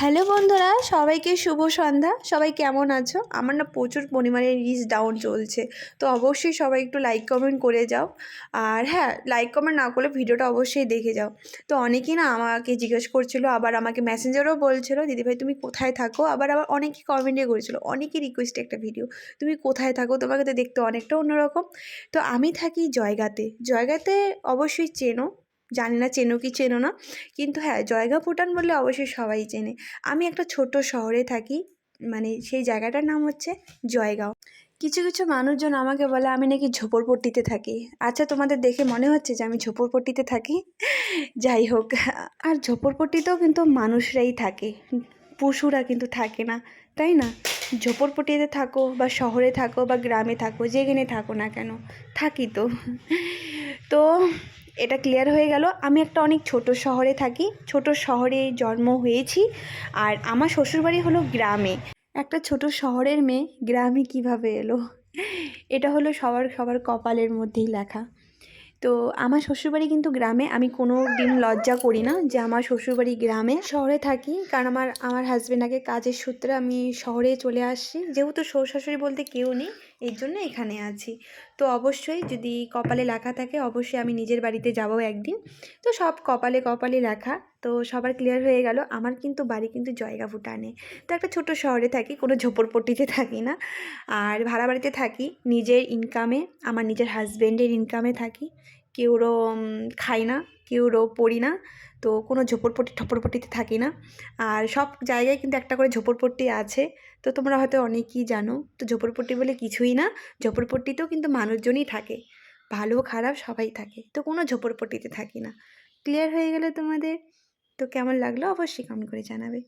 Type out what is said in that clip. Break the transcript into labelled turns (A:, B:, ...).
A: Hello বন্ধুরা, সবাইকে শুভ সন্ধ্যা। সবাই কেমন আছো? আমার না প্রচুর পরিমাণে রিচ ডাউন চলছে, তো অবশ্যই সবাই একটু লাইক কমেন্ট করে যাও। আর হ্যাঁ, লাইক কমেন্ট না করলে ভিডিওটা অবশ্যই দেখে যাও। তো অনেকেই না আমাকে জিজ্ঞেস করছিল, আবার আমাকে মেসেঞ্জারও বলছিল দিদিভাই তুমি কোথায় থাকো। আবার অনেকে কমেন্টে করেছিল, অনেকে রিকোয়েস্টে একটা ভিডিও, তুমি কোথায় থাকো, তোমাকে তো দেখতে অনেকটা অন্যরকম। তো আমি থাকি জয়গাতে। জয়গাতে অবশ্যই চেনো, জানি না চেনো কি চেনো না, কিন্তু হ্যাঁ, জয়গা ভুটান বললে অবশ্যই সবাই চেনে। আমি একটা ছোট্ট শহরে থাকি, মানে সেই জায়গাটার নাম হচ্ছে জয়গাঁও। কিছু কিছু মানুষজন আমাকে বলে আমি নাকি ঝোপড়পট্টিতে থাকি। আচ্ছা, তোমাদের দেখে মনে হচ্ছে যে আমি ঝোপড়পট্টিতে থাকি? যাই হোক, আর ঝোপড়পট্টিতেও কিন্তু মানুষরাই থাকে, পশুরা কিন্তু থাকে না, তাই না? ঝোপড়পট্টিতে থাকো বা শহরে থাকো বা গ্রামে থাকো, যেখানে থাকো না কেন, থাকি তো। তো এটা ক্লিয়ার হয়ে গেল। আমি একটা অনেক ছোট শহরে থাকি, ছোট শহরে জন্ম হয়েছি। আর আমার শ্বশুরবাড়ি হলো গ্রামে। একটা ছোট শহরের মেয়ে গ্রামে কিভাবে এলো, এটা হলো সবার সবার কপালের মধ্যেই লেখা। তো আমার শ্বশুরবাড়ি কিন্তু গ্রামে। আমি কোনো দিন লজ্জা করি না যে আমার শ্বশুরবাড়ি গ্রামে। শহরে থাকি কারণ আমার হাজব্যান্ড আগে কাজের সূত্রে আমি শহরে চলে আসছি, যেহেতু শ্বশুর শাশুড়ি বলতে কেউ নেই, এই জন্য এখানে আছি। তো অবশ্যই যদি কপালে লেখা থাকে অবশ্যই আমি নিজের বাড়িতে যাব একদিন। তো সব কপালে কপালে লেখা। তো সবার ক্লিয়ার হয়ে গেল, আমার কিন্তু বাড়ি কিন্তু জয়গা ভুটানে। তো একটা ছোট শহরে থাকি, কোনো ঝোপড়পট্টিতে থাকি না। আর ভাড়া বাড়িতে থাকি, নিজের ইনকামে, আমার নিজের হাজব্যান্ডের ইনকামে থাকি। কেউরও খাই না, কেউরও পড়ি না। তো কোনো ঝোপড়পট্টি ঠোপড়পট্টিতে থাকি না। আর সব জায়গায় কিন্তু একটা করে ঝোপড়পট্টি আছে। তো তোমরা হয়তো অনেকেই জানো। তো ঝোপড়পট্টি বলে কিছুই না, ঝোপড়পট্টিতেও কিন্তু মানুষজনই থাকে, ভালো খারাপ সবাই থাকে। তো কোনো ঝোপড়পট্টিতে থাকি না। ক্লিয়ার হয়ে গেল তোমাদের? তো কেমন লাগলো অবশ্যই কমেন্ট করে জানাবে।